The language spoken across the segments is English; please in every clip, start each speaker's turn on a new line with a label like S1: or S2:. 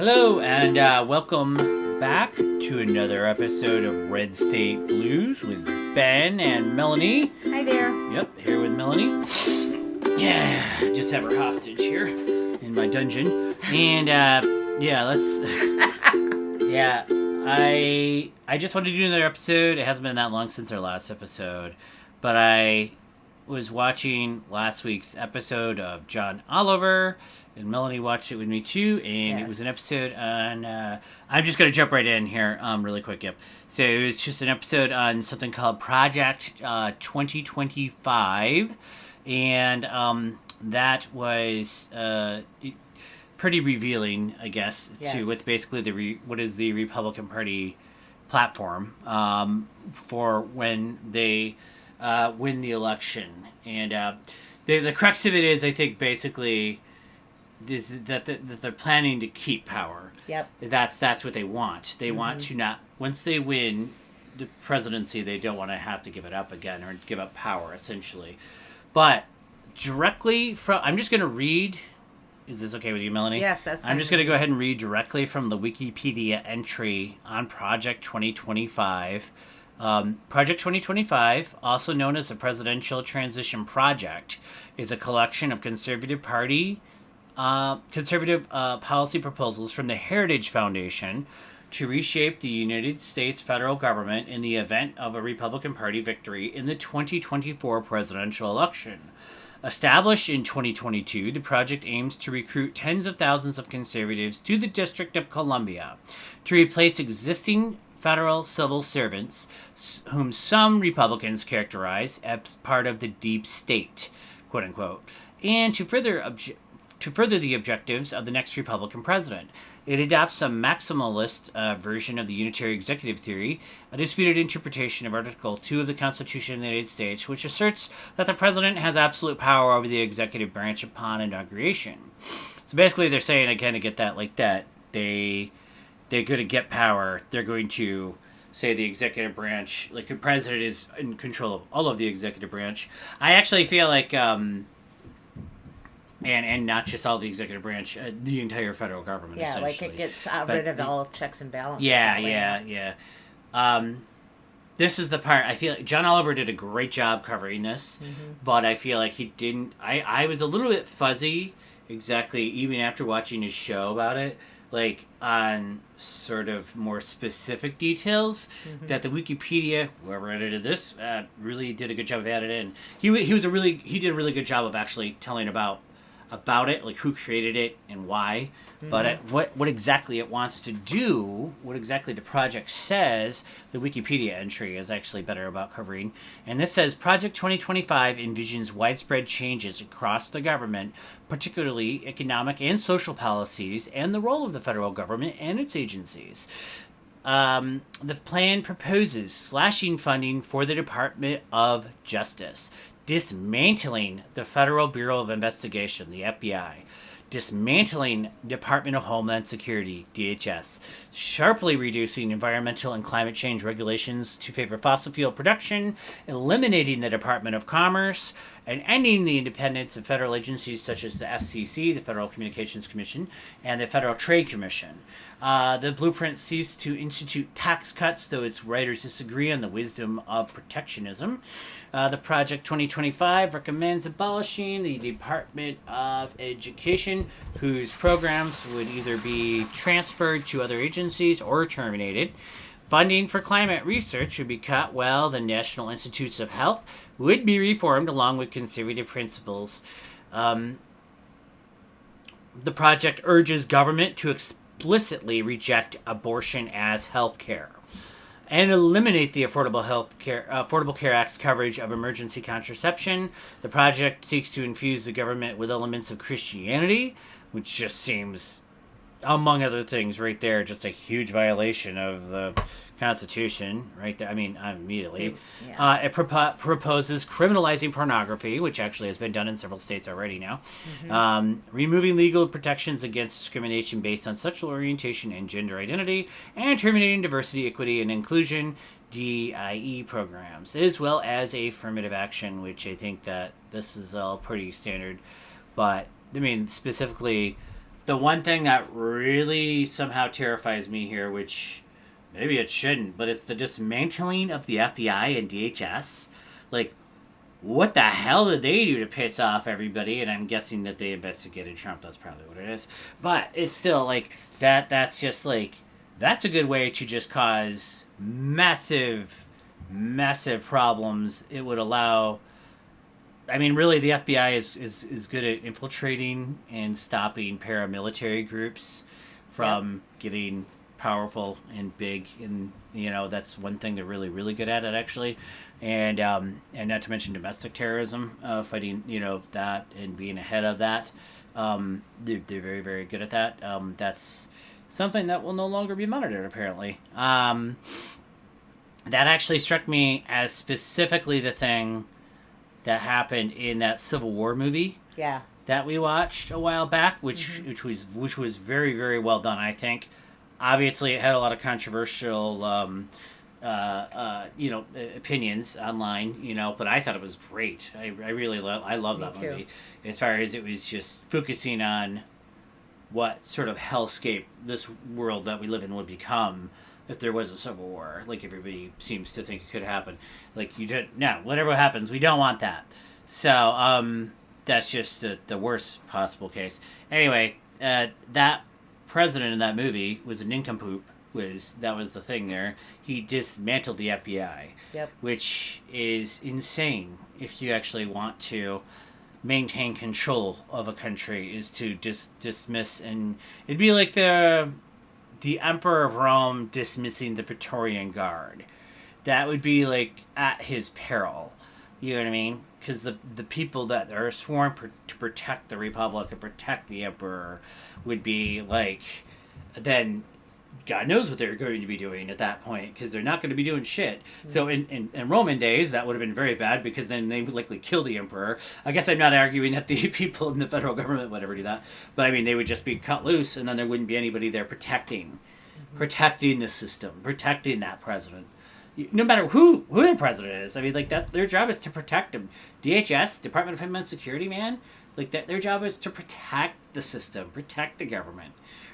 S1: Hello, and welcome back to another episode of Red State Blues with Ben and Melanie.
S2: Hi there.
S1: Yep, here with Melanie. Yeah, just have her hostage here in my dungeon. And, let's... yeah, I just wanted to do another episode. It hasn't been that long since our last episode. But I was watching last week's episode of John Oliver, and Melanie watched it with me too, and It was an episode on, I'm just going to jump right in here really quick, yep. So it was just an episode on something called Project 2025, and that was pretty revealing, I guess, to what's basically what is the Republican Party platform for when they win the election. And the crux of it is, I think, basically... is that they're planning to keep power.
S2: Yep.
S1: That's what they want. They want to not... Once they win the presidency, they don't want to have to give it up again or give up power, essentially. But directly from... I'm just going to read... Is this okay with you, Melanie?
S2: Yes, that's fine.
S1: I'm just going to go ahead and read directly from the Wikipedia entry on Project 2025. Project 2025, also known as the Presidential Transition Project, is a collection of conservative policy proposals from the Heritage Foundation to reshape the United States federal government in the event of a Republican Party victory in the 2024 presidential election. Established in 2022, the project aims to recruit tens of thousands of conservatives to the District of Columbia to replace existing federal civil servants, whom some Republicans characterize as part of the deep state, quote unquote, and to further the objectives of the next Republican president. It adopts a maximalist version of the unitary executive theory, a disputed interpretation of Article 2 of the Constitution of the United States, which asserts that the president has absolute power over the executive branch upon inauguration. So basically they're saying, again, to get that like that, they're going to get power. They're going to say the executive branch, like the president is in control of all of the executive branch. I actually feel like... And not just all the executive branch, the entire federal government.
S2: Yeah, like it gets rid of all checks and balances.
S1: Yeah. This is the part I feel like John Oliver did a great job covering this, but I feel like he didn't. I was a little bit fuzzy, exactly, even after watching his show about it, like on sort of more specific details that the Wikipedia, whoever edited this, really did a good job of adding in. He did a really good job of actually telling about it, like who created it and why, but what exactly it wants to do, what exactly the project says, the Wikipedia entry is actually better about covering. And this says, Project 2025 envisions widespread changes across the government, particularly economic and social policies, and the role of the federal government and its agencies. The plan proposes slashing funding for the Department of Justice, dismantling the Federal Bureau of Investigation, the FBI, dismantling Department of Homeland Security, DHS, sharply reducing environmental and climate change regulations to favor fossil fuel production, eliminating the Department of Commerce, and ending the independence of federal agencies such as the FCC, the Federal Communications Commission, and the Federal Trade Commission. The blueprint seeks to institute tax cuts, though its writers disagree on the wisdom of protectionism. The Project 2025 recommends abolishing the Department of Education, whose programs would either be transferred to other agencies or terminated. Funding for climate research would be cut, while the National Institutes of Health would be reformed along with conservative principles. The project urges government to explicitly reject abortion as health care and eliminate the Affordable Care Act's coverage of emergency contraception. The project seeks to infuse the government with elements of Christianity, which just seems, among other things, right there, just a huge violation of the Constitution, right there. I mean, immediately. Yeah. It proposes criminalizing pornography, which actually has been done in several states already now. Removing legal protections against discrimination based on sexual orientation and gender identity, and terminating diversity, equity, and inclusion, DIE programs, as well as affirmative action, which I think that this is all pretty standard. But, I mean, specifically the one thing that really somehow terrifies me here, which maybe it shouldn't, but it's the dismantling of the FBI and DHS. Like, what the hell did they do to piss off everybody? And I'm guessing that they investigated Trump. That's probably what it is. But it's still like that's just like, that's a good way to just cause massive, massive problems. It would allow, I mean, really, the FBI is good at infiltrating and stopping paramilitary groups from getting powerful and big, and that's one thing they're really, really good at it, actually. And not to mention domestic terrorism, fighting that and being ahead of that. They're very, very good at that. That's something that will no longer be monitored, apparently. That actually struck me as specifically the thing that happened in that Civil War movie.
S2: Yeah.
S1: That we watched a while back, which was very, very well done, I think. Obviously, it had a lot of controversial opinions online, but I thought it was great. I really love that movie. As far as it was just focusing on what sort of hellscape this world that we live in would become if there was a civil war. Like, everybody seems to think it could happen. Like, whatever happens, we don't want that. So, that's just the worst possible case. Anyway, that president in that movie was a nincompoop. That was the thing there. He dismantled the FBI.
S2: Yep.
S1: Which is insane if you actually want to maintain control of a country, is to dismiss, and it'd be like the Emperor of Rome dismissing the Praetorian Guard. That would be like at his peril. You know what I mean? Because the people that are sworn to protect the Republic and protect the Emperor would be like, then God knows what they're going to be doing at that point, because they're not going to be doing shit. Mm-hmm. So in Roman days, that would have been very bad, because then they would likely kill the emperor. I guess I'm not arguing that the people in the federal government would ever do that, but I mean, they would just be cut loose, and then there wouldn't be anybody there protecting the system, protecting that president. No matter who the president is. I mean, like, that's their job, is to protect him. DHS, Department of Homeland Security, man, like, that their job is to protect the system, protect the government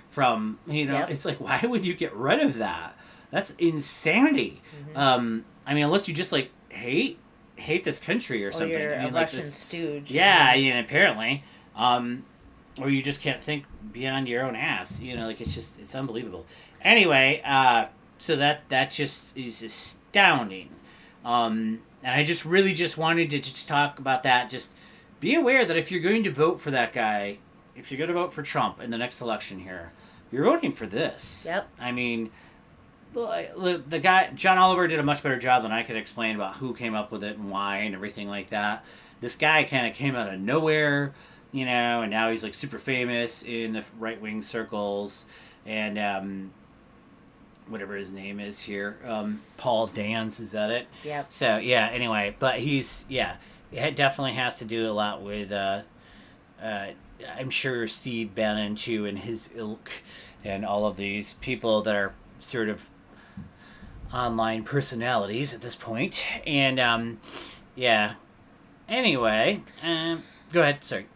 S1: from, It's like, why would you get rid of that? That's insanity. Mm-hmm. I mean, unless you just, like, hate this country or something.
S2: You're a
S1: like
S2: Russian stooge.
S1: Yeah, apparently. Or you just can't think beyond your own ass. It's unbelievable. Anyway, so that just is astounding. And I just really just wanted to just talk about that. Just be aware that if you're going to vote for that guy, if you're going to vote for Trump in the next election here, you're voting for this.
S2: Yep.
S1: I mean, the guy, John Oliver, did a much better job than I could explain about who came up with it and why and everything like that. This guy kind of came out of nowhere, and now he's like super famous in the right-wing circles, and whatever his name is here, Paul Dance, is that it?
S2: Yep.
S1: So, yeah, anyway, but it definitely has to do a lot with, I'm sure Steve Bannon, too, and his ilk, and all of these people that are sort of online personalities at this point. And, anyway, go ahead, sorry.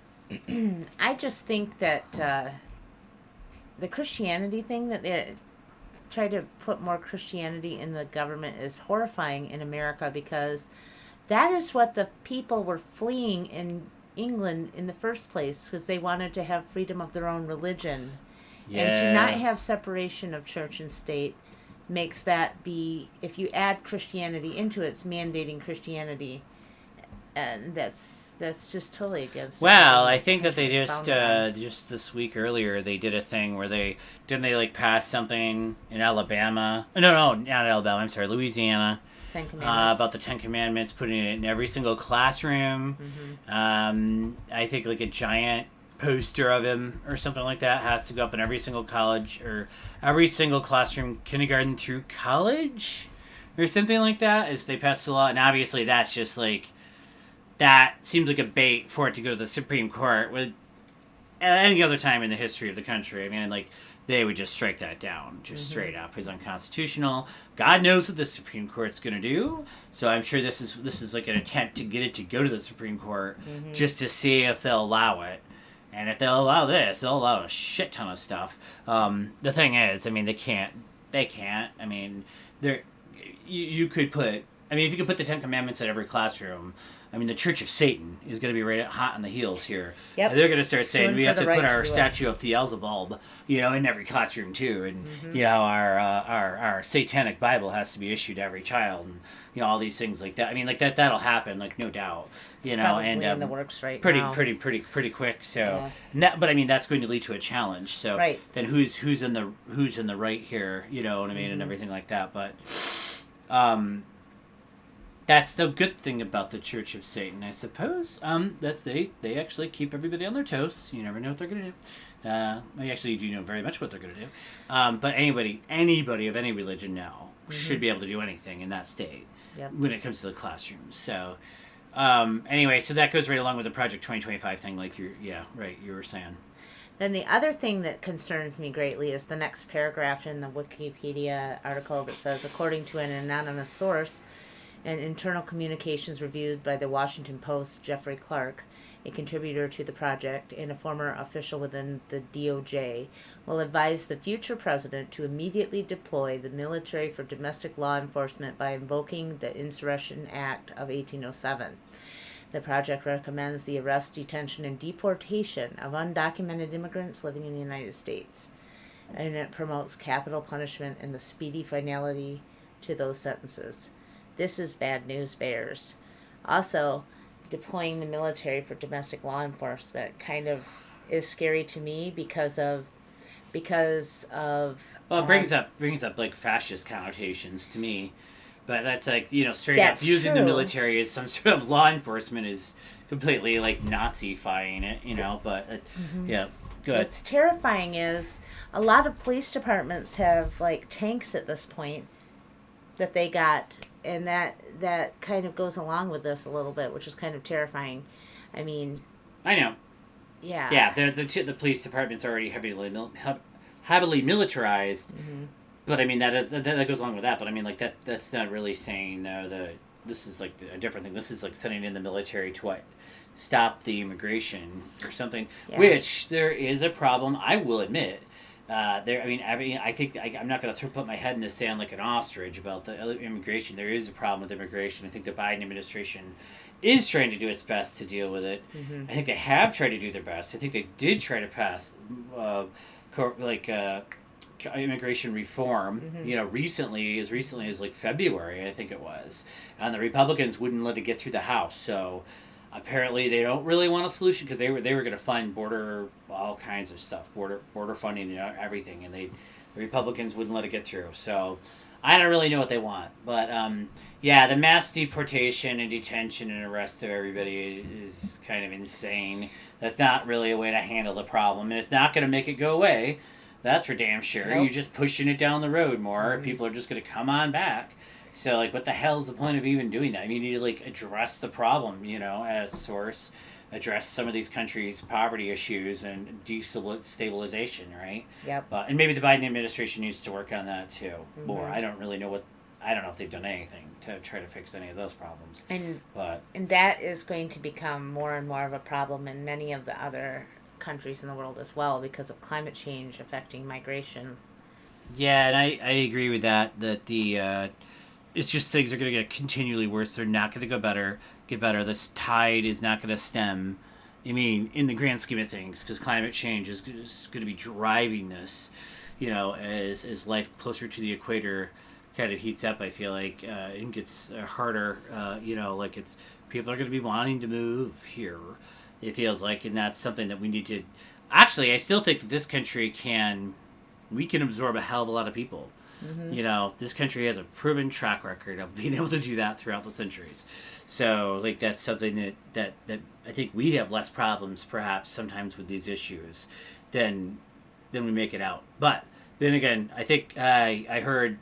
S2: I just think that the Christianity thing, that they try to put more Christianity in the government, is horrifying in America, because that is what the people were fleeing in England in the first place, because they wanted to have freedom of their own religion. Yeah. And to not have separation of church and state makes that be, if you add Christianity into it, it's mandating Christianity. And that's just totally against.
S1: Well, I think that they just this week earlier, they did a thing where they pass something in Alabama. No, not Alabama. I'm sorry, Louisiana.
S2: Ten Commandments.
S1: About the Ten Commandments, putting it in every single classroom. Mm-hmm. I think like a giant poster of him or something like that has to go up in every single college or every single classroom, kindergarten through college, or something like that. As they passed a law, and obviously that's just like. That seems like a bait for it to go to the Supreme Court. With at any other time in the history of the country, I mean, like, they would just strike that down, just straight up. It's unconstitutional. God knows what the Supreme Court's going to do. So I'm sure this is like an attempt to get it to go to the Supreme Court, just to see if they'll allow it. And if they'll allow this, they'll allow a shit ton of stuff. The thing is, I mean, they can't. I mean, you could put. I mean, if you could put the Ten Commandments in every classroom, I mean, the Church of Satan is going to be right hot on the heels here.
S2: Yep.
S1: And they're going to start saying
S2: Soon
S1: we
S2: for
S1: have
S2: the
S1: to
S2: right
S1: put
S2: to
S1: our
S2: do it.
S1: statue of Beelzebub, in every classroom too, and our satanic Bible has to be issued to every child, and all these things like that. I mean, like that'll happen, like no doubt.
S2: Probably
S1: And
S2: in the works right
S1: pretty,
S2: now.
S1: pretty quick. So, but I mean, that's going to lead to a challenge. So,
S2: Right.
S1: then who's in the right here? You know what I mean, and everything like that. But, that's the good thing about the Church of Satan, I suppose. That they actually keep everybody on their toes. You never know what they're going to do. I actually do know very much what they're going to do. But anybody of any religion now should be able to do anything in that state when it comes to the classrooms. So. Anyway, so that goes right along with the Project 2025 thing, like you were saying.
S2: Then the other thing that concerns me greatly is the next paragraph in the Wikipedia article that says, according to an anonymous source, an internal communications reviewed by the Washington Post, Jeffrey Clark, a contributor to the project and a former official within the DOJ, will advise the future president to immediately deploy the military for domestic law enforcement by invoking the Insurrection Act of 1807. The project recommends the arrest, detention, and deportation of undocumented immigrants living in the United States, and it promotes capital punishment and the speedy finality to those sentences. This is bad news bears. Also, deploying the military for domestic law enforcement kind of is scary to me because of
S1: well, it brings up like fascist connotations to me, but that's like straight up
S2: That's
S1: using
S2: true.
S1: the military as some sort of law enforcement is completely like Nazi-fying it, but yeah, go ahead.
S2: What's terrifying is a lot of police departments have like tanks at this point that they got, and that kind of goes along with this a little bit, which is kind of terrifying. I mean,
S1: I know.
S2: Yeah.
S1: Yeah, the police department's already heavily militarized, but I mean that goes along with that. But I mean like that's not really saying this is like a different thing. This is like sending in the military to stop the immigration or something, which there is a problem. I will admit. I think I'm not going to put my head in the sand like an ostrich about the immigration. There is a problem with immigration. I think the Biden administration is trying to do its best to deal with it. I think they have tried to do their best. I think they did try to pass immigration reform, recently as like February, I think it was. And the Republicans wouldn't let it get through the House. So apparently they don't really want a solution because they were going to fund all kinds of stuff, border funding and everything, and the Republicans wouldn't let it get through. So I don't really know what they want, but the mass deportation and detention and arrest of everybody is kind of insane. That's not really a way to handle the problem, and it's not going to make it go away. That's for damn sure.
S2: Nope.
S1: You're just pushing it down the road more. People are just going to come on back. So, like, what the hell is the point of even doing that? I mean, you need to, like, address the problem, at a source, address some of these countries' poverty issues and destabilization, right?
S2: Yep.
S1: And maybe the Biden administration needs to work on that, too, more. I don't know if they've done anything to try to fix any of those problems.
S2: And
S1: But
S2: that is going to become more and more of a problem in many of the other countries in the world as well because of climate change affecting migration.
S1: yeah, and I agree with that the... it's just things are going to get continually worse. They're not going to get better. This tide is not going to stem. I mean, in the grand scheme of things, because climate change is going to be driving this, as life closer to the equator kind of heats up, I feel like, and gets harder, people are going to be wanting to move here, it feels like, and that's something that we need to... Actually, I still think that this country we can absorb a hell of a lot of people. This country has a proven track record of being able to do that throughout the centuries. So, like, that's something that I think we have less problems, perhaps, sometimes with these issues than we make it out. But then again, I think I heard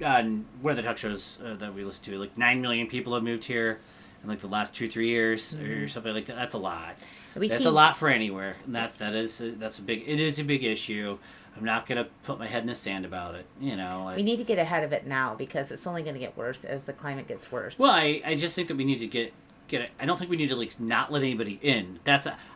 S1: on one of the talk shows that we listen to, like 9 million people have moved here in like the last 2-3 years or something like that. That's a lot. That's a lot for anywhere, and it is a big issue. I'm not going to put my head in the sand about it,
S2: We need to get ahead of it now because it's only going to get worse as the climate gets worse.
S1: Well, I just think that we need to get get it. I don't think we need to like not let anybody in.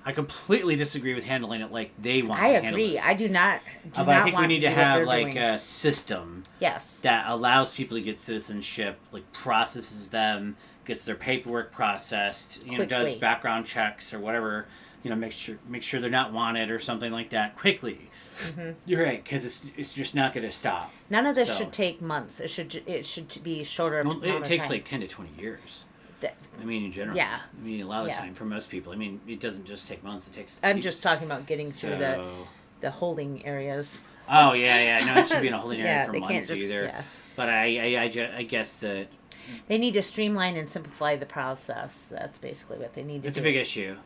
S1: I completely disagree with handling it like they want.
S2: I
S1: to handle
S2: agree.
S1: this.
S2: I do not.
S1: But I think we need to have like a system.
S2: Yes.
S1: That allows people to get citizenship, like processes them, gets their paperwork processed, does background checks or whatever, make sure they're not wanted or something like that quickly. Mm-hmm. You're right, because it's just not going to stop.
S2: None of this should take months. It should be shorter.
S1: Well, it takes like 10 to 20 years. In general.
S2: Yeah.
S1: A lot of the time for most people. It doesn't just take months. It takes.
S2: I'm just talking about getting through the holding areas.
S1: Oh yeah. No, it should be in a holding area for months either.
S2: Yeah.
S1: But I guess that.
S2: They need to streamline and simplify the process. That's basically what they need to do.
S1: It's a big issue.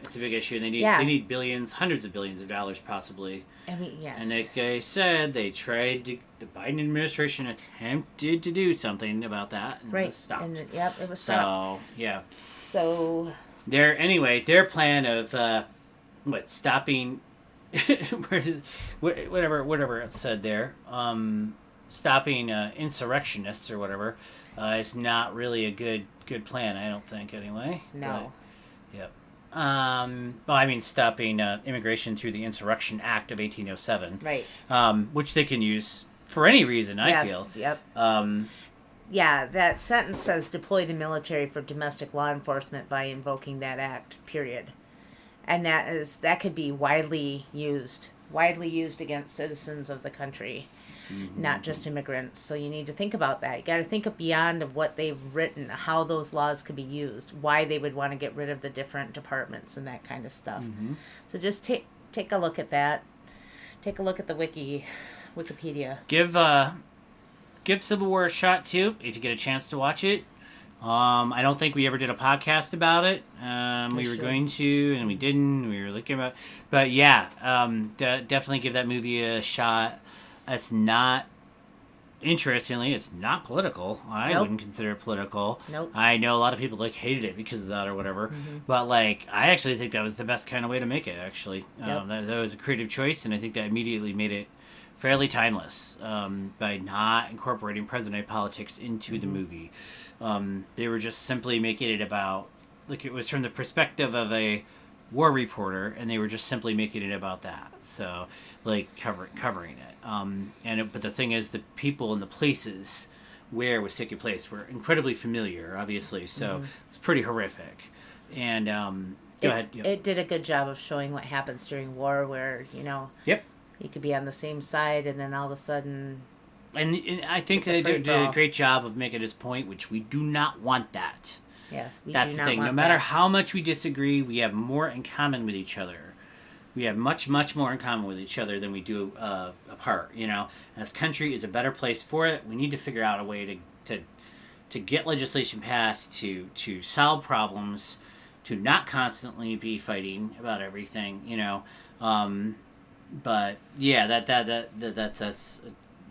S1: They need billions, hundreds of billions of dollars possibly.
S2: Yes.
S1: And like I said, the Biden administration attempted to do something about that and it was stopped.
S2: It was stopped.
S1: Yeah.
S2: So
S1: their plan of stopping whatever it said there, stopping insurrectionists or whatever. It's not really a good plan, I don't think, anyway.
S2: No.
S1: But, yep. Stopping immigration through the Insurrection Act of 1807.
S2: Right.
S1: Which they can use for any reason, I feel.
S2: Yep. That sentence says deploy the military for domestic law enforcement by invoking that act, period. And that could be widely used against citizens of the country. Mm-hmm. Not just immigrants. So you need to think about that. You got to think beyond of what they've written, how those laws could be used, why they would want to get rid of the different departments and that kind of stuff. Mm-hmm. So just take a look at that. Take a look at the Wikipedia.
S1: Give Civil War a shot too if you get a chance to watch it. I don't think we ever did a podcast about it. We were going to, and we didn't. We were looking about, but yeah, definitely give that movie a shot. It's not, interestingly, it's not political. I wouldn't consider it political.
S2: Nope.
S1: I know a lot of people hated it because of that or whatever. Mm-hmm. But I actually think that was the best kind of way to make it, actually. Yep. That was a creative choice, and I think that immediately made it fairly timeless by not incorporating present-day politics into the movie. They were just simply making it about, it was from the perspective of a war reporter, and they were just simply making it about that. So, covering it. But the thing is, the people and the places where it was taking place were incredibly familiar, obviously. So it's pretty horrific. And go ahead. Yep.
S2: It did a good job of showing what happens during war, where
S1: Yep.
S2: You could be on the same side, and then all of a sudden.
S1: And I think they did a great job of making his point, which we do not want that.
S2: Yes,
S1: that's the thing. No matter how much we disagree, we have more in common with each other. We have much, much more in common with each other than we do apart. And this country is a better place for it. We need to figure out a way to get legislation passed to solve problems, to not constantly be fighting about everything. But yeah, that's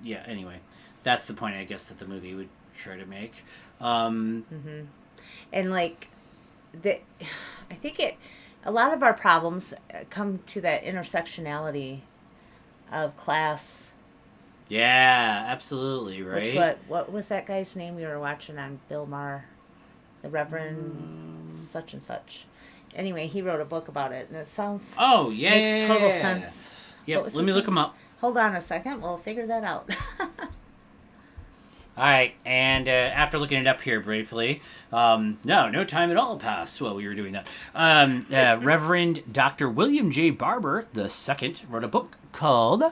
S1: yeah. Anyway, that's the point, I guess, that the movie would try to make.
S2: And I think a lot of our problems come to that intersectionality of class.
S1: Yeah, absolutely, right.
S2: What was that guy's name we were watching on Bill Maher, the Reverend such and such. Anyway, he wrote a book about it, and it sounds makes total sense.
S1: Yeah, let me look him up.
S2: Hold on a second, we'll figure that out.
S1: All right, and after looking it up here briefly, no time at all passed while we were doing that. Reverend Dr. William J. Barber II wrote a book called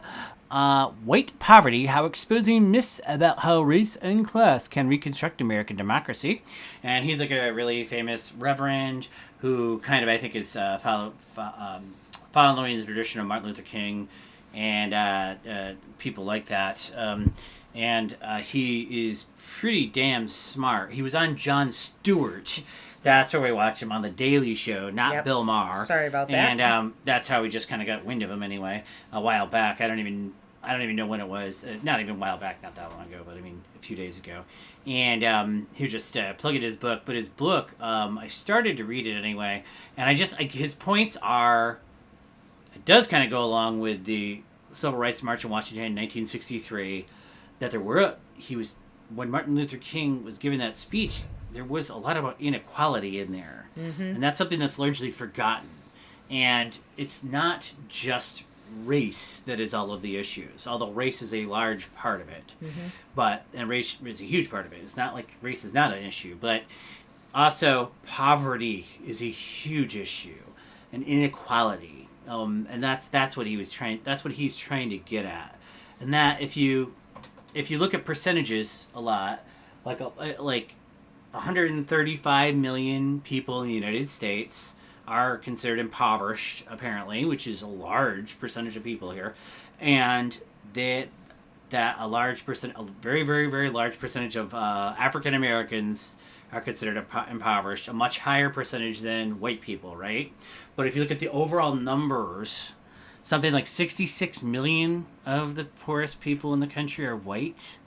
S1: White Poverty, How Exposing Myths About How Race and Class Can Reconstruct American Democracy. And he's a really famous reverend who kind of, I think, is following the tradition of Martin Luther King and people like that. And he is pretty damn smart. He was on Jon Stewart. That's where we watched him on The Daily Show, not Bill Maher.
S2: Sorry about that.
S1: And that's how we just kind of got wind of him anyway, a while back. I don't even know when it was. Not even a while back, not that long ago, but a few days ago. And he was just plugging his book. But his book, I started to read it anyway, and his points are, it does kind of go along with the Civil Rights March in Washington in 1963. That when Martin Luther King was giving that speech, there was a lot about inequality in there,
S2: Mm-hmm.
S1: and that's something that's largely forgotten. And it's not just race that is all of the issues, although race is a large part of it. But and race is a huge part of it. It's not like race is not an issue, but also poverty is a huge issue, and inequality. And that's what he's trying to get at. And that if you look at percentages a lot, like 135 million people in the United States are considered impoverished, apparently, which is a large percentage of people here, and that a very, very, very large percentage of African Americans are considered impoverished, a much higher percentage than white people, right? But if you look at the overall numbers, something like 66 million of the poorest people in the country are white,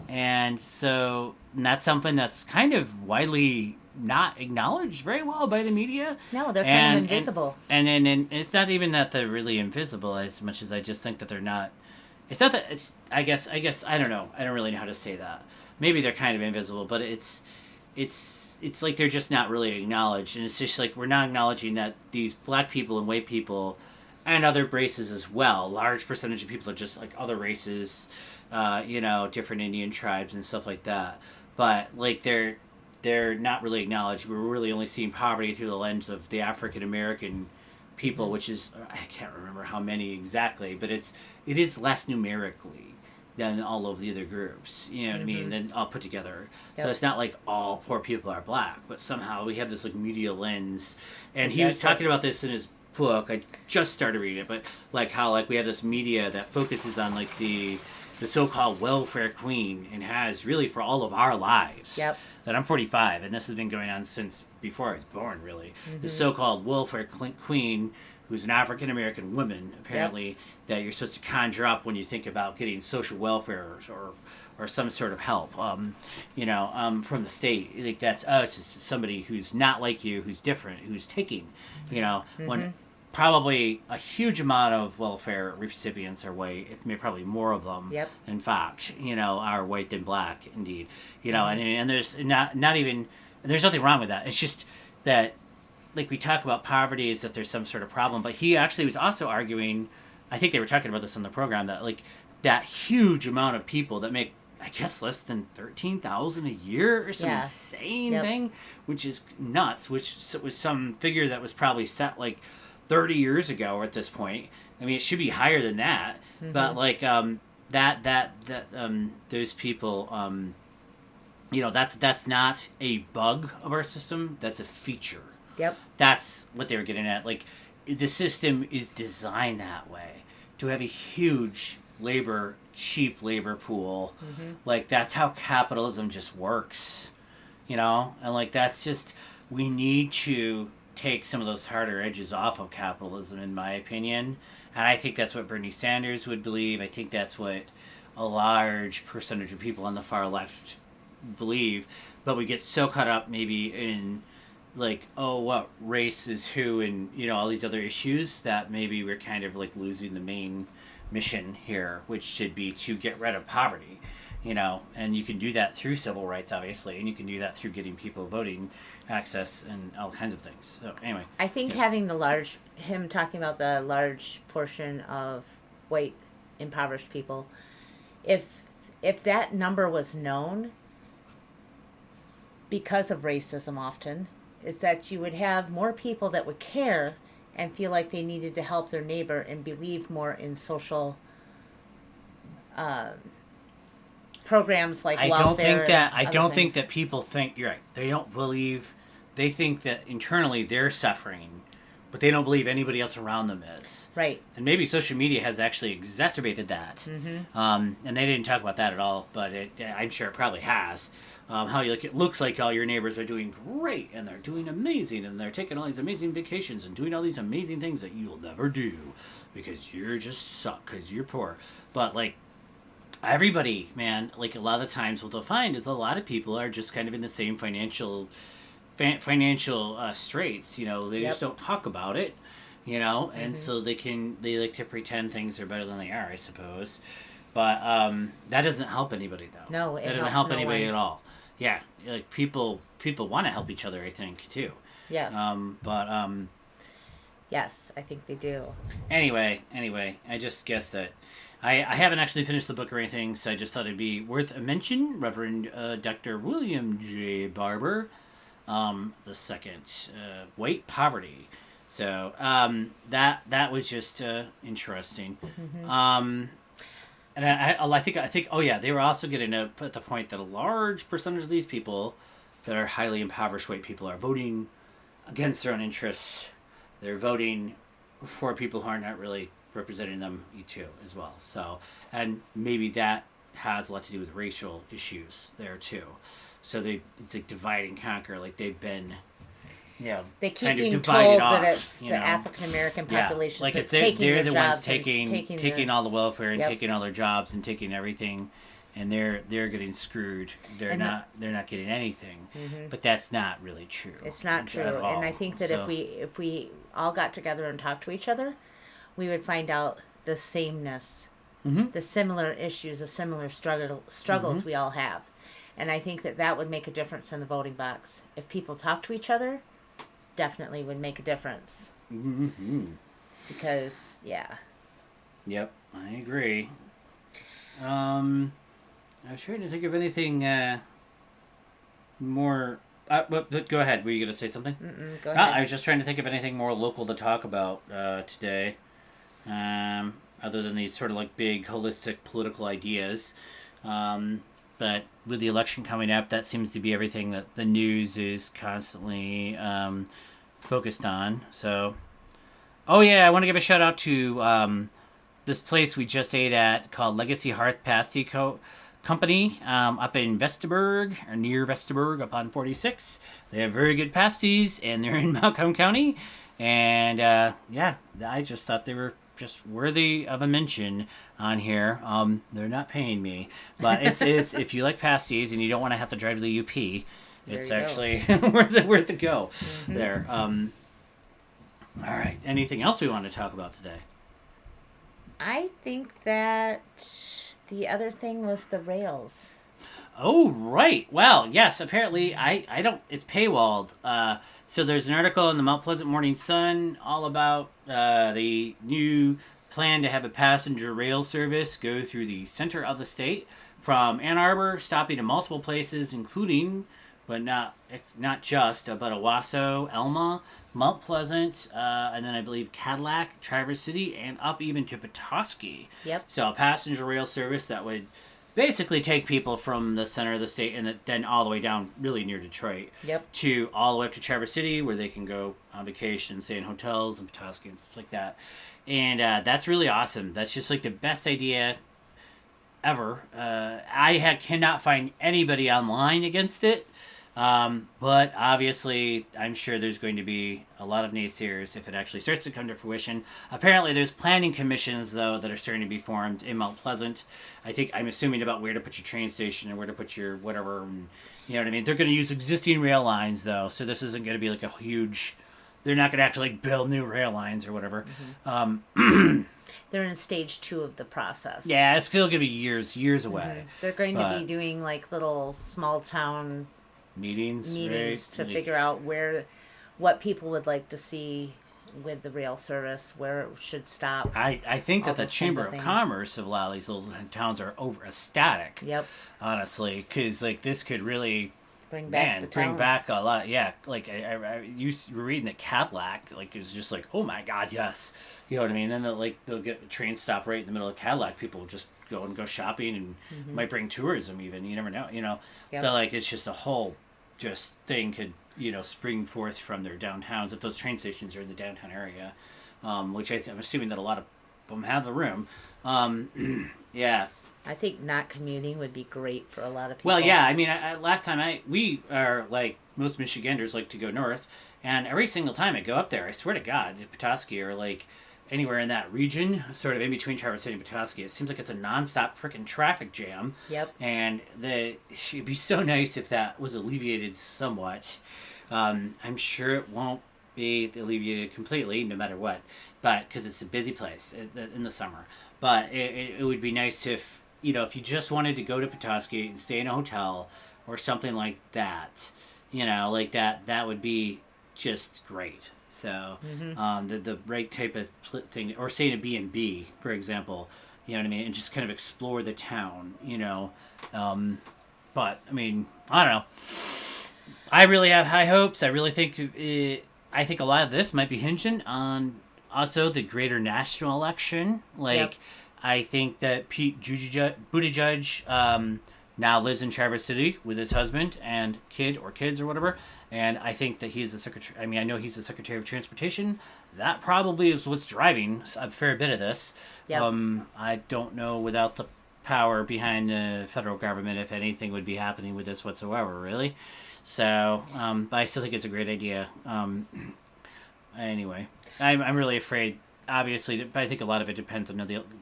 S1: and that's something that's kind of widely not acknowledged very well by the media.
S2: No, they're kind of invisible.
S1: And it's not even that they're really invisible as much as I just think that they're not. It's not that it's. I guess I don't know. I don't really know how to say that. Maybe they're kind of invisible, but it's like they're just not really acknowledged, and it's just like we're not acknowledging that these black people and white people, and other races as well. Large percentage of people are just like other races, different Indian tribes and stuff like that. But like they're not really acknowledged. We're really only seeing poverty through the lens of the African American people, which is I can't remember how many exactly, but it is less numerically than all of the other groups. You know what I mean? Then all put together. Yep. So it's not like all poor people are black, but somehow we have this like media lens. And he was talking about this in his book. I just started reading it, but like how like we have this media that focuses on like the so-called welfare queen and has really for all of our lives.
S2: Yep.
S1: That I'm 45, and this has been going on since before I was born, really. The so-called welfare queen, who's an African-American woman, apparently, that you're supposed to conjure up when you think about getting social welfare or some sort of help, from the state. Like that's us, it's somebody who's not like you, who's different, who's taking, when probably a huge amount of welfare recipients are white. Probably more of them, in fact, are white than black, indeed. And there's not even, there's nothing wrong with that. It's just that, like, we talk about poverty as if there's some sort of problem, but he actually was also arguing, I think they were talking about this on the program, that, like, that huge amount of people that make, I guess, less than $13,000 a year or some insane thing, which is nuts, which was some figure that was probably set, like, 30 years ago at this point. I mean, it should be higher than that, but like those people, that's not a bug of our system. That's a feature.
S2: Yep.
S1: That's what they were getting at. Like, the system is designed that way to have a huge cheap labor pool. Like, that's how capitalism just works, and like that's just, we need to take some of those harder edges off of capitalism, in my opinion. And I think that's what Bernie Sanders would believe. I think that's what a large percentage of people on the far left believe. But we get so caught up maybe in like, oh, what race is who, and all these other issues, that maybe we're kind of like losing the main mission here, which should be to get rid of poverty. And you can do that through civil rights, obviously, and you can do that through getting people voting access and all kinds of things. So anyway,
S2: I think having him talking about the large portion of white impoverished people, if that number was known, because of racism often, is that you would have more people that would care and feel like they needed to help their neighbor and believe more in social programs like welfare.
S1: I don't think that people think, you're right, they don't believe, they think that internally they're suffering, but they don't believe anybody else around them is.
S2: Right.
S1: And maybe social media has actually exacerbated that. And they didn't talk about that at all, but I'm sure it probably has. How it looks like all your neighbors are doing great, and they're doing amazing, and they're taking all these amazing vacations and doing all these amazing things that you'll never do because you're just suck because you're poor. But like, everybody, man, like a lot of the times what they'll find is a lot of people are just kind of in the same financial straits. They just don't talk about it, and so they like to pretend things are better than they are, I suppose. But that doesn't help anybody, though.
S2: No,
S1: that doesn't help anybody at all. yeah, like people want to help each other, I think, too.
S2: Yes.
S1: But
S2: Yes, I think they do.
S1: anyway, I just guess that I haven't actually finished the book or anything, so I just thought it'd be worth a mention. Reverend Dr. William J. Barber, the second, White Poverty. So that was just interesting. And I think oh yeah, they were also getting at the point that a large percentage of these people that are highly impoverished white people are voting against their own interests. They're voting for people who are not really representing them too as well. So, and maybe that has a lot to do with racial issues there too. So it's like divide and conquer. Like they've been,
S2: they keep
S1: kind of
S2: being
S1: divided
S2: told
S1: off,
S2: that it's the African American population
S1: like
S2: that's
S1: they're
S2: taking their
S1: the
S2: jobs
S1: ones taking all the welfare and taking all their jobs and taking everything, and they're getting screwed. They're not getting anything. But that's not really true.
S2: It's not true, and I think that if we all got together and talked to each other, we would find out the sameness, the similar issues, the similar struggles we all have. And I think that would make a difference in the voting box. If people talk to each other, definitely would make a difference. Because,
S1: Yep, I agree. I was trying to think of anything more... but go ahead. Were you going to say something?
S2: Go ahead.
S1: I was just trying to think of anything more local to talk about today. Other than these sort of like big, holistic political ideas. But with the election coming up, that seems to be everything that the news is constantly focused on. So, oh yeah, I want to give a shout out to this place we just ate at called Legacy Hearth Pasty Company up in Vestaburg, or near Vestaburg, up on 46. They have very good pasties, and they're in Malcolm County. And I just thought they were just worthy of a mention on here. They're not paying me, but it's if you like pasties and you don't want to have to drive to the UP, it's actually worth the go there. All right. Anything else we want to talk about today?
S2: I think that the other thing was the rails.
S1: Oh, right. Well, yes, apparently I don't, it's paywalled. So there's an article in the Mount Pleasant Morning Sun all about the new plan to have a passenger rail service go through the center of the state from Ann Arbor, stopping in multiple places, including, but not just, but Owasso, Elma, Mount Pleasant, and then I believe Cadillac, Traverse City, and up even to Petoskey.
S2: Yep.
S1: So a passenger rail service that would basically take people from the center of the state and then all the way down really near Detroit.
S2: Yep.
S1: To all the way up to Traverse City, where they can go on vacation, stay in hotels and Petoskey and stuff like that. And that's really awesome. That's just like the best idea ever. I cannot find anybody online against it. But obviously, I'm sure there's going to be a lot of naysayers if it actually starts to come to fruition. Apparently, there's planning commissions, though, that are starting to be formed in Mount Pleasant. I'm assuming about where to put your train station or where to put your whatever. And, you know what I mean? They're going to use existing rail lines, though, so this isn't going to be like a huge... They're not going to have to like build new rail lines or whatever.
S2: They're in stage 2 of the process.
S1: Yeah, it's still going to be years away.
S2: They're going to be doing like little small town...
S1: meetings
S2: right? To figure out what people would like to see with the rail service, where it should stop.
S1: I think that the Chamber of Commerce of a lot of these little towns are over ecstatic.
S2: Yep.
S1: Honestly, because like this could really
S2: bring back
S1: a lot. Yeah, like I you were reading that Cadillac, like it was just like, oh my god, yes, you know what I mean. And then they'll get a train stop right in the middle of Cadillac. People will just go shopping and might bring tourism even. You never know, you know. Yep. So like it's just a whole thing could spring forth from their downtowns if those train stations are in the downtown area, which I'm assuming that a lot of them have the room. Yeah.
S2: I think not commuting would be great for a lot of people.
S1: Well, yeah. I mean, last time we are like most Michiganders like to go north, and every single time I go up there, I swear to God, to Petoskey or like anywhere in that region, sort of in between Traverse City and Petoskey, it seems like it's a nonstop freaking traffic jam.
S2: Yep.
S1: And it'd be so nice if that was alleviated somewhat. I'm sure it won't be alleviated completely, no matter what, but because it's a busy place in the summer. But it would be nice if if you just wanted to go to Petoskey and stay in a hotel or something like that, like that would be just great. So the right type of thing, or stay in a B&B, for example, you know what I mean, and just kind of explore the town, but I mean, I don't know. I really have high hopes. I really think I think a lot of this might be hinging on also the greater national election. Like, I think that Pete Buttigieg now lives in Traverse City with his husband and kids or whatever. And I think that he's the secretary. I mean, I know he's the Secretary of Transportation. That probably is what's driving a fair bit of this.
S2: Yep.
S1: I don't know without the power behind the federal government if anything would be happening with this whatsoever, really. So, but I still think it's a great idea. Anyway, I'm really afraid. Obviously, but I think a lot of it depends on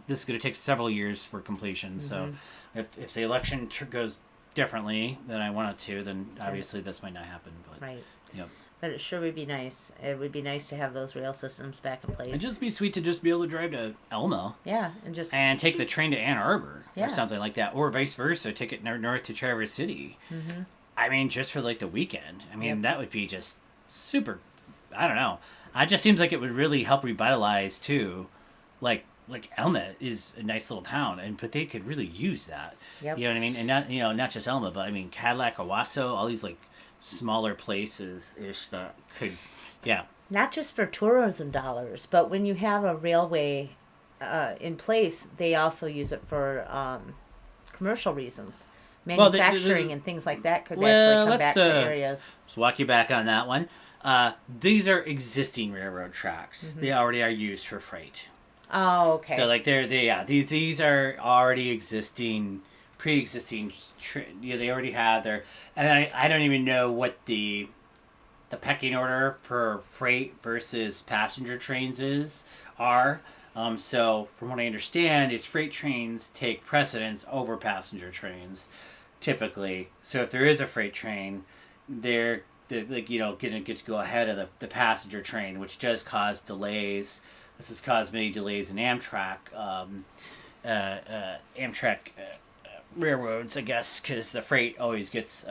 S1: this is going to take several years for completion. So, if the election goes differently than I want it to, then obviously this might not happen. But,
S2: right.
S1: Yep.
S2: But it sure would be nice. It would be nice to have those rail systems back in place.
S1: It'd just be sweet to just be able to drive to Elma.
S2: Yeah,
S1: and take the train to Ann Arbor
S2: Yeah.
S1: or something like that, or vice versa. Take it north to Traverse City. Mm-hmm. I mean, just for like the weekend. I mean, that would be just super. I don't know. It just seems like it would really help revitalize too. Like Elma is a nice little town, but they could really use that.
S2: Yep.
S1: You know what I mean? And not just Elma, but I mean Cadillac, Owasso, all these like smaller places ish that could,
S2: Not just for tourism dollars, but when you have a railway in place, they also use it for commercial reasons. Manufacturing and things like that could actually come back to areas.
S1: Let's walk you back on that one. These are existing railroad tracks. Mm-hmm. They already are used for freight.
S2: Oh, okay.
S1: So like these are already existing, pre-existing. They already have their, and I don't even know what the pecking order for freight versus passenger trains are. So from what I understand, is freight trains take precedence over passenger trains, typically. So if there is a freight train, they're like get to go ahead of the passenger train, which does cause delays. This has caused many delays in Amtrak railroads, I guess, because the freight always gets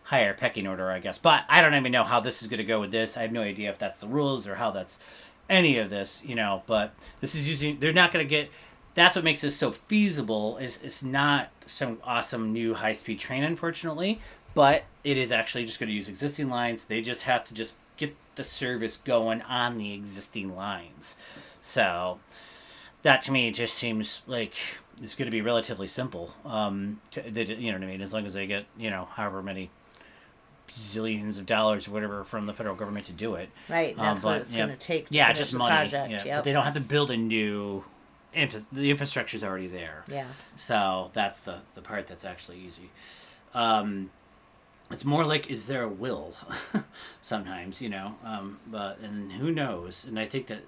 S1: higher pecking order, I guess. But I don't even know how this is going to go with this. I have no idea if that's the rules or how that's any of this, but this is they're not going to get, that's what makes this so feasible is it's not some awesome new high-speed train, unfortunately, but it is actually just going to use existing lines. They just have to just get the service going on the existing lines. So that to me just seems like it's going to be relatively simple. You know what I mean? As long as they get, however many zillions of dollars or whatever from the federal government to do it.
S2: Right, that's what it's going to take.
S1: Yeah, just money.
S2: Project.
S1: Yeah,
S2: yep.
S1: But they don't have to build a new. The infrastructure's already there.
S2: Yeah.
S1: So that's the part that's actually easy. It's more like, is there a will? Sometimes, but and who knows? And I think that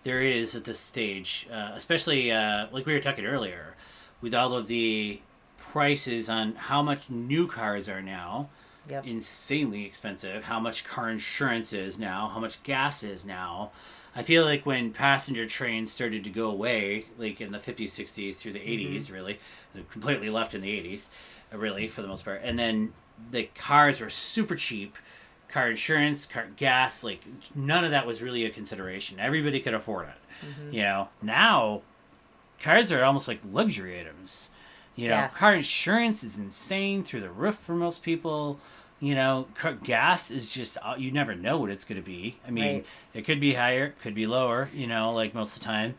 S1: there is at this stage, especially like we were talking earlier, with all of the prices on how much new cars are now. Yep. Insanely expensive, how much car insurance is now, how much gas is now. I feel like when passenger trains started to go away, like in the 50s, 60s through the 80s, really, they completely left in the 80s, really, for the most part. And then the cars were super cheap. Car insurance, gas, like none of that was really a consideration. Everybody could afford it. Mm-hmm. Now cars are almost like luxury items. Car insurance is insane through the roof for most people. Gas is just, you never know what it's going to be. I mean, right. It could be higher, it could be lower, like most of the time.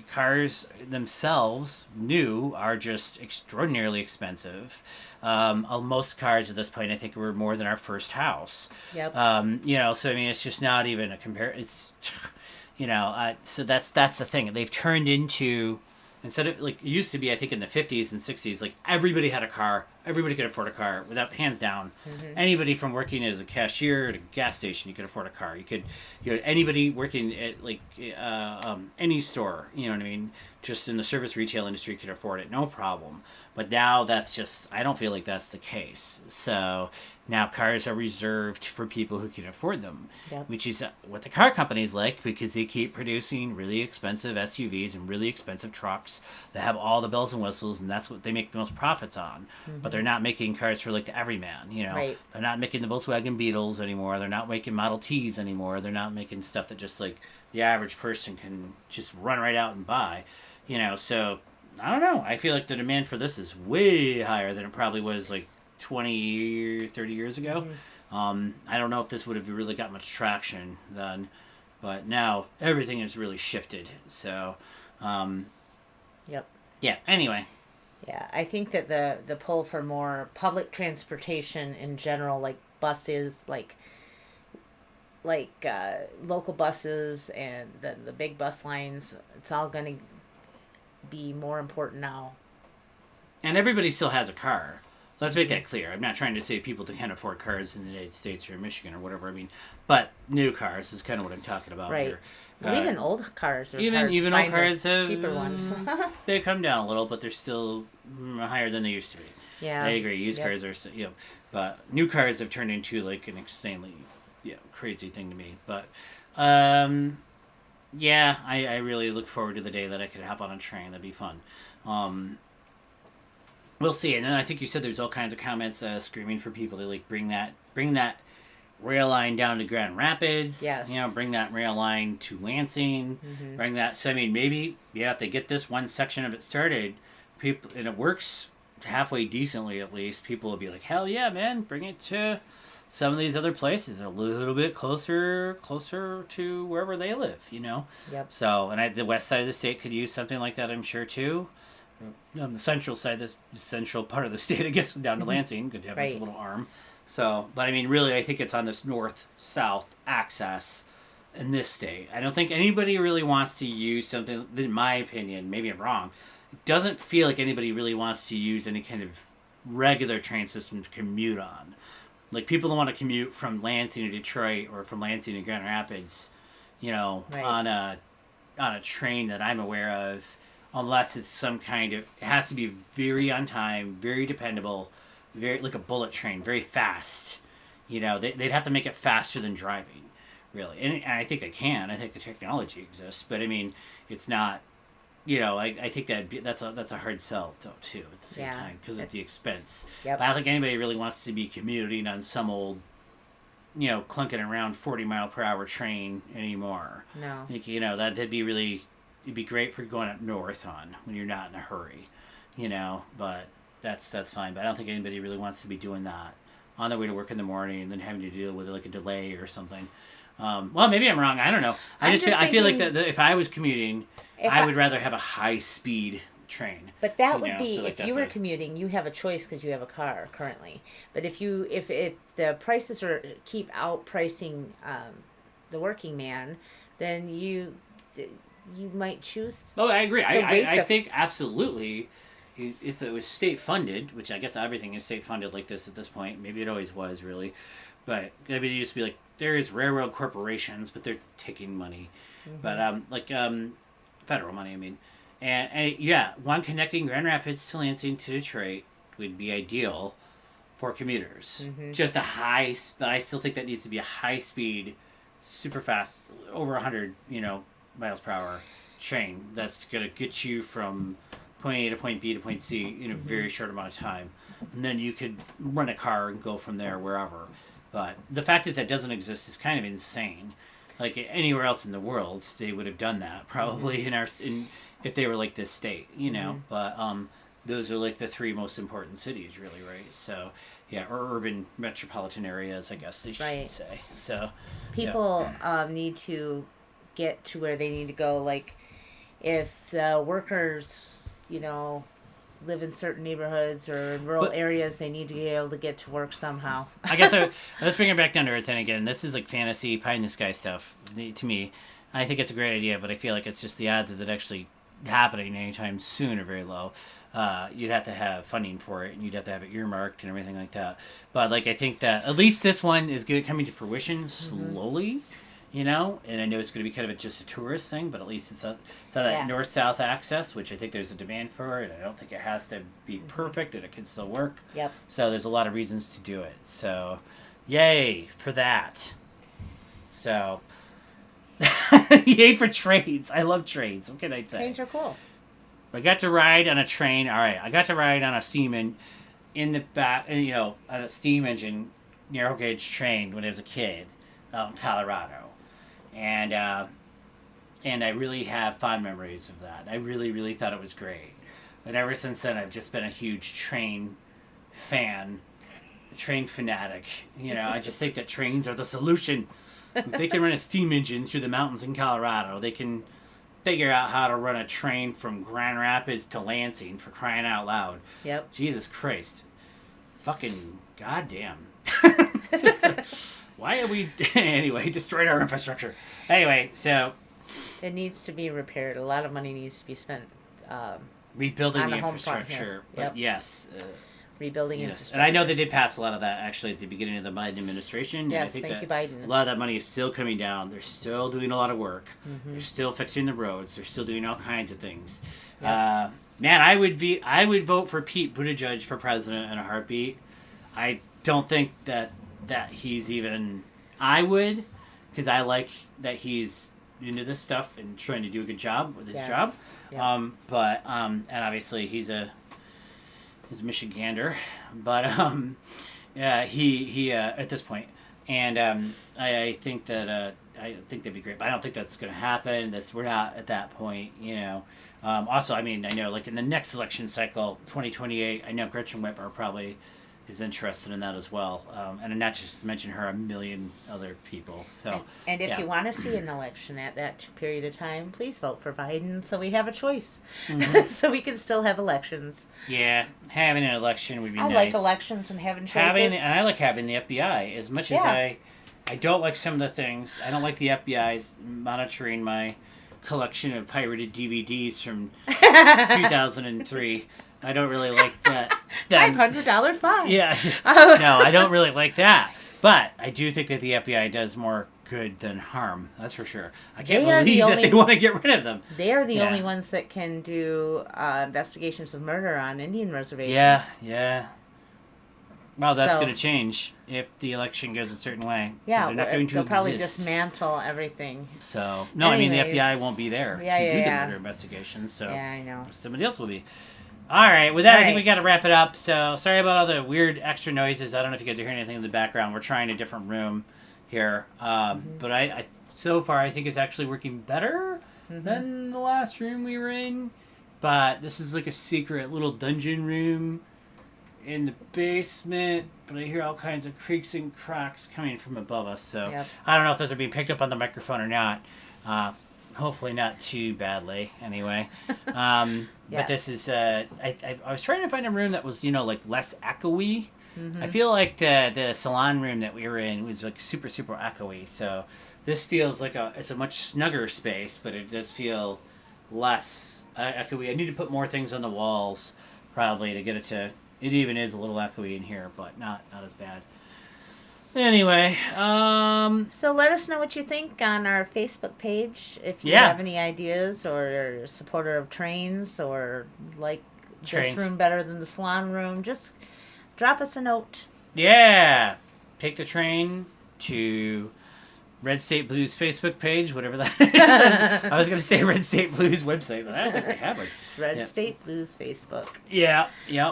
S1: Cars themselves, new, are just extraordinarily expensive. Most cars at this point, I think, were more than our first house. Yep. So I mean, it's just not even a It's, so that's the thing. They've turned into, instead of, like, it used to be, I think, in the 50s and 60s, like, everybody had a car. Everybody could afford a car, without hands down. Mm-hmm. Anybody from working as a cashier at a gas station, you could afford a car. You had anybody working at, like, any store, you know what I mean, just in the service retail industry could afford it, no problem. But now that's just, I don't feel like that's the case. So now cars are reserved for people who can afford them,
S2: Yep.
S1: which is what the car companies like, because they keep producing really expensive SUVs and really expensive trucks that have all the bells and whistles, and that's what they make the most profits on. But they're not making cars for like the everyman, you know.
S2: Right.
S1: They're not making the Volkswagen Beetles anymore. They're not making Model Ts anymore. They're not making stuff that just like the average person can just run right out and buy, you know. So I don't know. I feel like the demand for this is way higher than it probably was like 20 or 30 years ago. I don't know if this would have really got much traction then, but now everything has really shifted. So,
S2: Yep.
S1: yeah, anyway.
S2: Yeah, I think that the pull for more public transportation in general, like buses, like local buses and the big bus lines, it's all going to be more important now.
S1: And everybody still has a car. Let's make that clear. I'm not trying to say people that can't afford cars in the United States or in Michigan or whatever. I mean, but new cars is kind of what I'm talking about
S2: Right.
S1: here.
S2: Well, even old cars are
S1: even
S2: hard to
S1: old
S2: find the
S1: cars have
S2: cheaper ones.
S1: they come down a little, but they're still higher than they used to be.
S2: Yeah.
S1: I agree. Used
S2: Yep.
S1: cars are, but new cars have turned into like an extremely, crazy thing to me. But, yeah, I really look forward to the day that I could hop on a train. That'd be fun. We'll see. And then I think you said there's all kinds of comments screaming for people to like bring that rail line down to Grand Rapids.
S2: Yes.
S1: Bring that rail line to Lansing. Bring that. So I mean, maybe if they get this one section of it started, people, and it works halfway decently at least, people will be like, hell yeah, man, bring it to some of these other places a little bit closer to wherever they live.
S2: Yep.
S1: So, and the west side of the state could use something like that, I'm sure too. On the central side, the central part of the state, I guess, down to Lansing, could have
S2: Right.
S1: a little arm. So, but I mean, really, I think it's on this north-south axis in this state. I don't think anybody really wants to use something, in my opinion, maybe I'm wrong, it doesn't feel like anybody really wants to use any kind of regular train system to commute on. Like, people don't want to commute from Lansing to Detroit or from Lansing to Grand Rapids,
S2: Right.
S1: on a train that I'm aware of, unless it's some kind of, it has to be very on time, very dependable, very like a bullet train, very fast. They'd have to make it faster than driving, really. And I think they can. I think the technology exists, but I mean, it's not. I think that's a hard sell though too at the same time because of the expense.
S2: Yep.
S1: But I don't think anybody really wants to be commuting on some old, clunking around 40-mile-per-hour train anymore.
S2: No.
S1: Like, that'd be really. It'd be great for going up north on when you're not in a hurry, but that's fine. But I don't think anybody really wants to be doing that on their way to work in the morning and then having to deal with like a delay or something. Well, maybe I'm wrong. I don't know. I feel like that if I was commuting, I would rather have a high speed train.
S2: But that would be,
S1: so, like,
S2: if you were commuting, you have a choice because you have a car currently. But if the prices keep outpricing the working man, then you might choose.
S1: Oh, I agree.
S2: to wait
S1: I think absolutely, if it was state funded, which I guess everything is state funded like this at this point. Maybe it always was really, but maybe it used to be like there is railroad corporations, but they're taking money, but federal money. I mean, and yeah, one connecting Grand Rapids to Lansing to Detroit would be ideal for commuters. Just a high, but I still think that needs to be a high speed, super fast, over 100, miles per hour train that's going to get you from point A to point B to point C in a very short amount of time. And then you could rent a car and go from there wherever. But the fact that doesn't exist is kind of insane. Like anywhere else in the world, they would have done that probably if they were like this state, But those are like the three most important cities, really, right? So yeah, or urban metropolitan areas, I guess they should say. So
S2: People need to get to where they need to go. Like if the workers, live in certain neighborhoods or in rural areas, they need to be able to get to work somehow.
S1: I guess let's bring it back down to earth then again. This is like fantasy, pie in the sky stuff to me. I think it's a great idea, but I feel like it's just the odds of it actually happening anytime soon are very low. You'd have to have funding for it, and you'd have to have it earmarked and everything like that. But like I think that at least this one is coming to fruition slowly. you know, and I know it's going to be kind of just a tourist thing, but at least it's on that north-south access, which I think there's a demand for, and I don't think it has to be perfect, and it can still work.
S2: Yep.
S1: So there's a lot of reasons to do it. So, yay for that. So, yay for trains. I love trains. What can I say?
S2: Trains are cool.
S1: I got to ride on a train. All right, I got to ride on a steam in the back, you know, on a steam engine narrow gauge train when I was a kid out in Colorado, and I really have fond memories of that. I really, really thought it was great. And ever since then, I've just been a huge train fan, train fanatic. You know, I just think that trains are the solution. If they can run a steam engine through the mountains in Colorado, they can figure out how to run a train from Grand Rapids to Lansing, for crying out loud.
S2: Yep.
S1: Jesus Christ. Fucking goddamn. Why are we... Anyway, destroyed our infrastructure. Anyway, so...
S2: It needs to be repaired. A lot of money needs to be spent
S1: rebuilding the infrastructure. But yes...
S2: rebuilding
S1: yes.
S2: infrastructure.
S1: And I know they did pass a lot of that, actually, at the beginning of the Biden administration.
S2: Yes,
S1: and I think
S2: thank you, Biden.
S1: A lot of that money is still coming down. They're still doing a lot of work. Mm-hmm. They're still fixing the roads. They're still doing all kinds of things. Yep. Man, I would vote for Pete Buttigieg for president in a heartbeat. I don't think that he's even... I would, because I like that he's into this stuff and trying to do a good job with his job. Yeah. And obviously he's a Michigander, but he at this point, and I think that I think that'd be great, but I don't think that's going to happen. We're not at that point, you know. Also, I mean, I know like in the next election cycle, 2028, I know Gretchen Whitmer probably is interested in that as well, and not just to mention her, a million other people. So,
S2: and if you want to see an election at that period of time, please vote for Biden so we have a choice, so we can still have elections.
S1: Yeah, having an election would be nice.
S2: I like elections and having choices.
S1: And I like having the FBI as much as I don't like some of the things. I don't like the FBI's monitoring my collection of pirated DVDs from 2003. I don't really like that.
S2: $500 fine.
S1: Yeah. No, I don't really like that. But I do think that the FBI does more good than harm. That's for sure. I can't believe that they want to get rid of them.
S2: They are the only ones that can do investigations of murder on Indian reservations.
S1: Yeah. Well, that's going to change if the election goes a certain way.
S2: Yeah,
S1: they're not going to
S2: they'll probably dismantle everything.
S1: So, no, anyways, I mean, the FBI won't be there to do the murder investigations. So
S2: yeah, I know.
S1: Somebody else will be. All right, with that, I think we got to wrap it up. So, sorry about all the weird extra noises. I don't know if you guys are hearing anything in the background. We're trying a different room here. But I so far, I think it's actually working better than the last room we were in. But this is like a secret little dungeon room in the basement. But I hear all kinds of creaks and cracks coming from above us. So, I don't know if those are being picked up on the microphone or not. Hopefully not too badly, anyway. But this is... I was trying to find a room that was, like less echoey. I feel like the salon room that we were in was like super, super echoey. So this feels like it's a much snugger space, but it does feel less echoey. I need to put more things on the walls, probably, to get it to... It even is a little echoey in here, but not as bad. Anyway,
S2: so let us know what you think on our Facebook page. If you have any ideas, or you're a supporter of trains, or like this room better than the Swan room, just drop us a note.
S1: Yeah, take the train to Red State Blues Facebook page, whatever that is. I was going to say Red State Blues website, but I don't think they have one.
S2: Red State Blues Facebook.
S1: Yeah,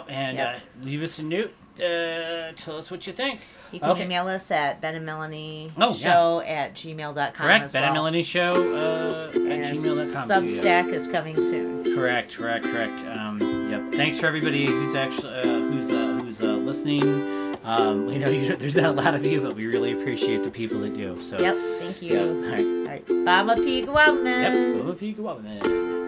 S1: and leave us a note. Tell us what you think.
S2: You can email us at benandmelanie at gmail.com.
S1: Correct,
S2: as
S1: Ben and Melanie Show at gmail.com.
S2: Substack is coming soon.
S1: Correct. Thanks for everybody who's actually who's listening. We know there's not a lot of you, but we really appreciate the people that do. So
S2: thank you.
S1: All right.
S2: Bama P. Guaman.
S1: Bama P. Guaman.